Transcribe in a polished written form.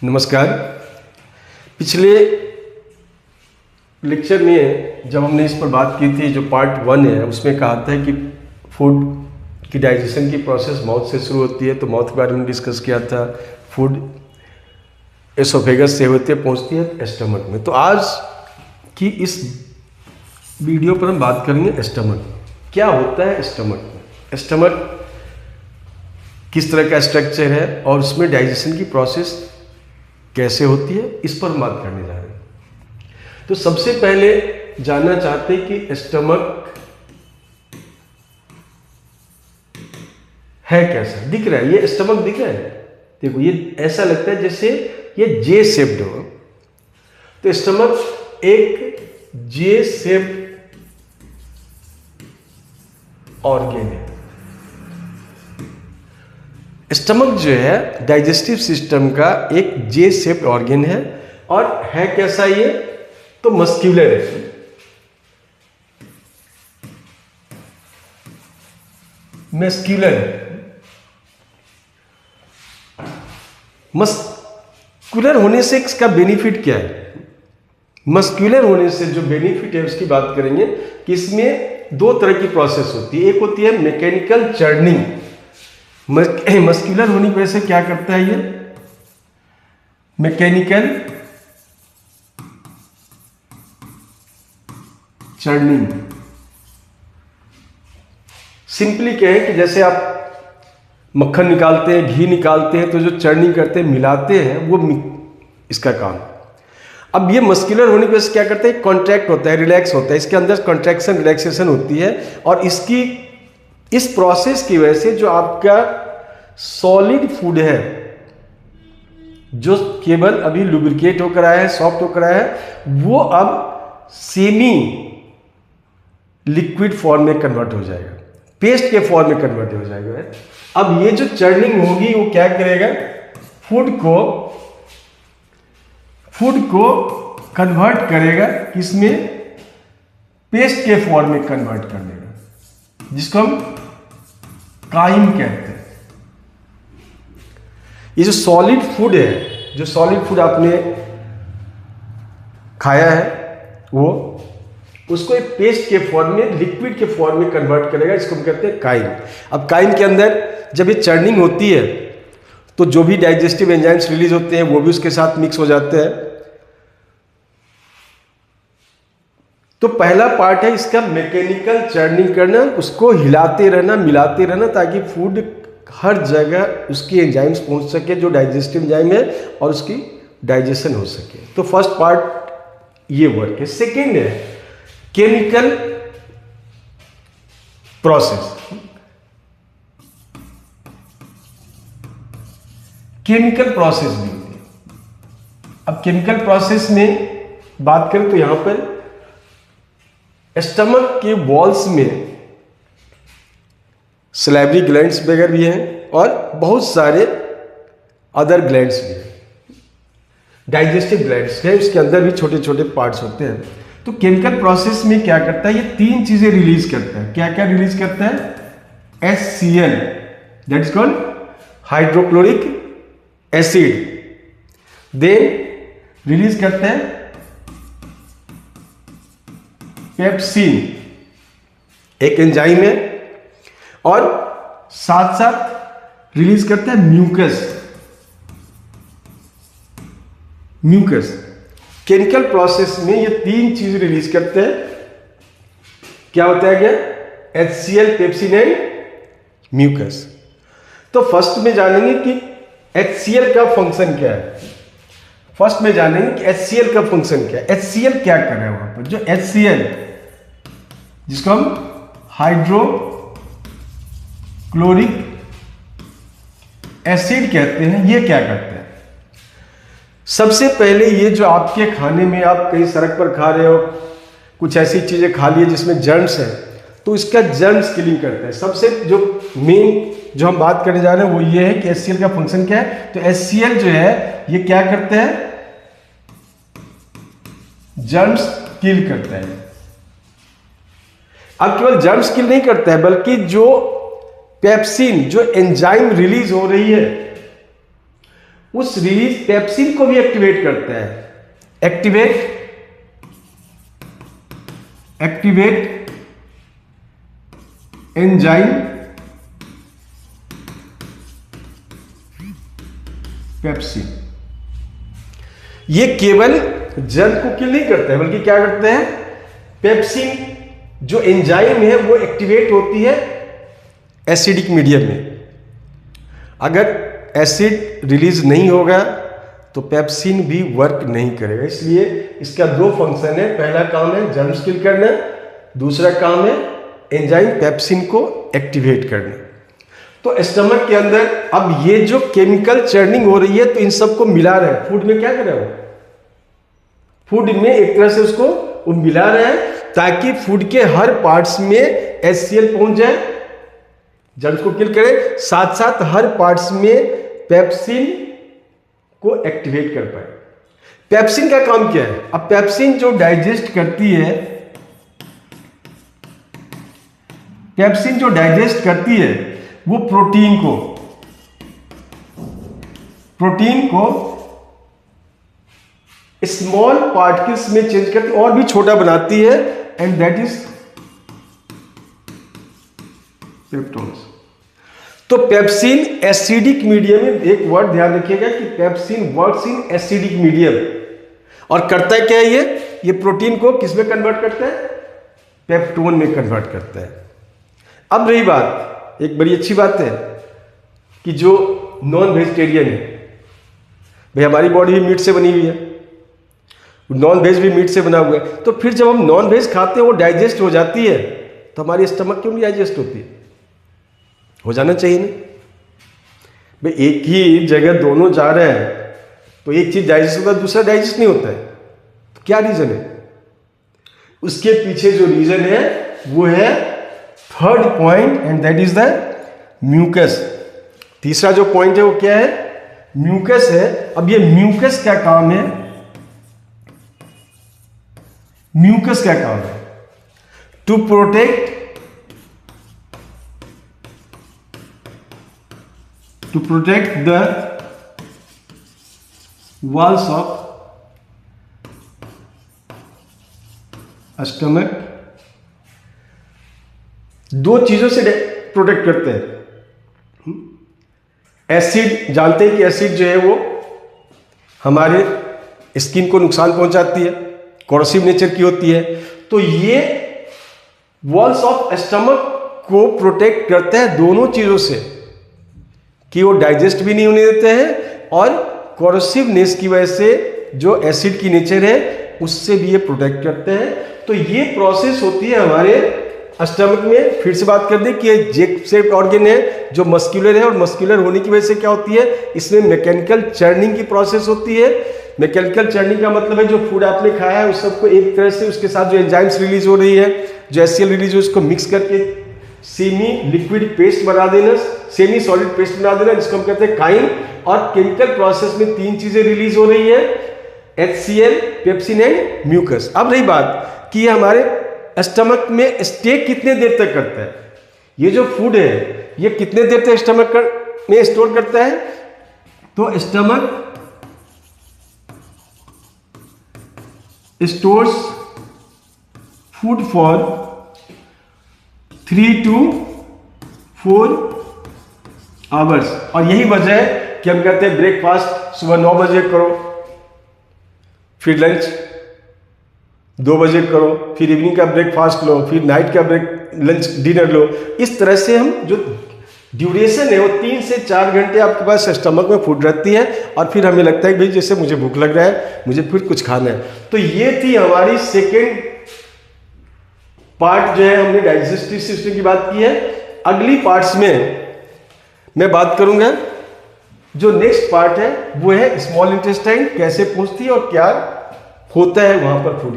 नमस्कार। पिछले लेक्चर में जब हमने इस पर बात की थी, जो पार्ट 1 है, उसमें कहा था कि फूड की डाइजेशन की प्रोसेस माउथ से शुरू होती है। तो माउथ के बारे में डिस्कस किया था। फूड एसोफेगस से होते पहुंचती है स्टमक में। तो आज की इस वीडियो पर हम बात करेंगे स्टमक। क्या होता है स्टमक में, स्टमक किस तरह का स्ट्रक्चर है और उसमें डाइजेशन की प्रोसेस कैसे होती है, इस पर हम बात करने जा रहे हैं। तो सबसे पहले जानना चाहते हैं कि स्टमक है कैसा, दिख रहा है? ये स्टमक दिख रहा है, देखो ये ऐसा लगता है जैसे ये जे शेप्ड हो। तो स्टमक एक जे शेप्ड ऑर्गेन है। स्टमक जो है डाइजेस्टिव सिस्टम का एक जे शेप्ड ऑर्गन है। और है कैसा ये? तो मस्क्यूलर है। मस्क्यूलर है। मस्क्यूलर होने से इसका बेनिफिट क्या है? मस्क्यूलर होने से जो बेनिफिट है उसकी बात करेंगे कि इसमें दो तरह की प्रोसेस होती है। एक होती है मैकेनिकल चर्निंग। मस्क्यूलर होने की वजह से क्या करता है ये? Mechanical churning. सिंपली क्या है कि जैसे आप मक्खन निकालते हैं, घी निकालते हैं, तो जो चर्निंग करते हैं, मिलाते हैं, वो इसका काम। अब ये मस्क्यूलर होने की वजह से क्या करता है? कॉन्ट्रैक्ट होता है, रिलैक्स होता है। इसके अंदर कॉन्ट्रैक्शन रिलैक्सेशन होती है। और इसकी इस प्रोसेस की वजह से जो आपका सॉलिड फूड है, जो केवल अभी लुब्रिकेट होकर आया है, सॉफ्ट होकर आया है, वो अब सेमी लिक्विड फॉर्म में कन्वर्ट हो जाएगा, पेस्ट के फॉर्म में कन्वर्ट हो जाएगा। अब ये जो चर्निंग होगी वो क्या करेगा? फूड को कन्वर्ट करेगा, किसमें? पेस्ट के फॉर्म में कन्वर्ट कर देगा, जिसको हम काइम कहते हैं। ये जो सॉलिड फूड है, जो सॉलिड फूड आपने खाया है, वो उसको एक पेस्ट के फॉर्म में, लिक्विड के फॉर्म में कन्वर्ट करेगा, इसको हम कहते हैं काइम। अब काइम के अंदर जब ये चर्निंग होती है तो जो भी डाइजेस्टिव एंजाइम्स रिलीज होते हैं वो भी उसके साथ मिक्स हो जाते हैं। तो पहला पार्ट है इसका मैकेनिकल चर्निंग करना, उसको हिलाते रहना, मिलाते रहना, ताकि फूड हर जगह उसकी एंजाइम्स पहुंच सके, जो डाइजेस्टिव एंजाइम है, और उसकी डाइजेशन हो सके। तो फर्स्ट पार्ट ये वर्क है। सेकेंड है केमिकल प्रोसेस। केमिकल प्रोसेस भी होती है। अब केमिकल प्रोसेस में बात करें तो यहां पर स्टमक के वॉल्स में सलाइवरी ग्लैंड्स वगैरह भी हैं और बहुत सारे अदर ग्लैंड्स भी हैं। डाइजेस्टिव ग्लैंड्स है, उसके अंदर भी छोटे छोटे पार्ट्स होते हैं। तो केमिकल प्रोसेस में क्या करता है? ये तीन चीजें रिलीज करता है। क्या क्या रिलीज करता है? HCl, that is called hydrochloric acid. Then release करते हैं पेप्सिन, एक एंजाइम है, और साथ साथ रिलीज करता है म्यूकस। केमिकल प्रोसेस में ये तीन चीज रिलीज करते हैं। क्या होता है? क्या? HCl, pepsin and mucus. तो फर्स्ट में जानेंगे कि HCl का फंक्शन क्या है। फर्स्ट में जानेंगे कि HCl का फंक्शन क्या है। HCl क्या कर रहा है वहां पर? जो HCl, जिसको हम हाइड्रोक्लोरिक एसिड कहते हैं, ये क्या करते हैं? सबसे पहले ये जो आपके खाने में, आप कहीं सड़क पर खा रहे हो, कुछ ऐसी चीजें खा ली जिसमें जर्म्स है, तो इसका जर्म्स किलिंग करता है। सबसे जो मेन जो हम बात करने जा रहे हैं वो ये है कि HCl का फंक्शन क्या है। तो HCl जो है ये क्या करते हैं? जर्म्स किल करता है। अब केवल जर्म्स किल नहीं करता है, बल्कि जो पेप्सिन, जो एंजाइम रिलीज हो रही है, उस रिलीज पेप्सिन को भी एक्टिवेट करता है। Activate enzyme pepsin. ये केवल जर्म को किल नहीं करता है, बल्कि क्या करते हैं, पेप्सिन जो एंजाइम है वो एक्टिवेट होती है एसिडिक मीडियम में। अगर एसिड रिलीज नहीं होगा तो पेप्सिन भी वर्क नहीं करेगा। इसलिए इसका दो फंक्शन है, पहला काम है जर्म्स किल करना, दूसरा काम है एंजाइम पेप्सिन को एक्टिवेट करना। तो स्टमक के अंदर अब ये जो केमिकल चर्निंग हो रही है तो इन सबको मिला रहा है। फूड में क्या कर रहा है, फूड में एक तरह से उसको वो मिला रहा है ताकि फूड के हर पार्ट्स में HCl पहुंच जाए, जर्म्स को किल करे, साथ साथ हर पार्ट्स में पेप्सिन को एक्टिवेट कर पाए। पेप्सिन का काम क्या है, अब पेप्सिन जो डाइजेस्ट करती है, पेप्सिन जो डाइजेस्ट करती है वो प्रोटीन को स्मॉल पार्टिकल्स में चेंज करके और भी छोटा बनाती है, एंड दैट इज पेप्टोन्स। तो पेप्सिन एसिडिक मीडियम में, एक वर्ड ध्यान रखिएगा कि pepsin works in acidic medium, और करता है क्या है, ये प्रोटीन को किस में कन्वर्ट करता है, पेप्टोन में कन्वर्ट करता है। अब रही बात, एक बड़ी अच्छी बात है कि जो नॉन वेजिटेरियन है, भाई हमारी बॉडी भी मीट से बनी हुई है, नॉन वेज भी मीट से बना हुआ है, तो फिर जब हम नॉन वेज खाते हैं वो डाइजेस्ट हो जाती है, तो हमारी स्टमक क्यों नहीं डाइजेस्ट होती है, हो जाना चाहिए ना भाई। एक ही जगह दोनों जा रहे हैं तो एक चीज डाइजेस्ट होता है, दूसरा डाइजेस्ट नहीं होता है, तो क्या रीजन है, उसके पीछे जो रीजन है वो है third point, and that is the mucus. तीसरा जो पॉइंट है वो क्या है, म्यूकस है। अब ये म्यूकस क्या काम है, म्यूकस क्या काम है, to protect the walls of stomach। दो चीजों से प्रोटेक्ट करते हैं। एसिड, जानते हैं कि एसिड जो है वो हमारे स्किन को नुकसान पहुंचाती है, कोरोसिव नेचर की होती है, तो ये वॉल्स ऑफ स्टमक को प्रोटेक्ट करते हैं दोनों चीजों से, कि वो डाइजेस्ट भी नहीं होने देते हैं और कोरोसिवनेस की वजह से जो एसिड की नेचर है उससे भी ये प्रोटेक्ट करते हैं। तो ये प्रोसेस होती है हमारे स्टमक में। फिर से बात कर दें कि जेक शेप्ड ऑर्गन है जो मस्कुलर है, और मस्कुलर होने की वजह से क्या होती है, इसमें मैकेनिकल चर्निंग की प्रोसेस होती है। मैकेनिकल चर्निंग का मतलब है जो फूड आपने खाया है उस सबको एक तरह से उसके साथ जो एंजाइम्स रिलीज हो रही है, जो HCl रिलीज हो, उसको मिक्स करके सेमी लिक्विड पेस्ट बना देना, सेमी सॉलिड पेस्ट बना देना, जिसको हम कहते हैं काइन। और केमिकल प्रोसेस में तीन चीजें रिलीज हो रही है, HCl, पेप्सिन एंड म्यूकस। अब रही बात कि ये हमारे स्टमक में स्टे कितने देर तक करता है, ये जो फूड है ये कितने देर तक स्टमक में स्टोर करता है, तो stomach stores food for 3 to 4 hours. और यही वजह है कि हम कहते हैं ब्रेकफास्ट सुबह 9 बजे करो, फिर लंच 2 बजे करो, फिर इवनिंग का ब्रेकफास्ट लो, फिर नाइट का लंच डिनर लो। इस तरह से हम जो ड्यूरेशन है वो 3 से 4 घंटे आपके पास स्टमक में फूड रहती है, और फिर हमें लगता है कि भाई जैसे मुझे भूख लग रहा है, मुझे फिर कुछ खाना है। तो ये थी हमारी सेकेंड पार्ट, जो है हमने डाइजेस्टिव सिस्टम की बात की है। अगली पार्ट्स में मैं बात करूंगा, जो नेक्स्ट पार्ट है वो है स्मॉल इंटेस्टाइन कैसे पहुंचती है और क्या होता है वहां पर फूड।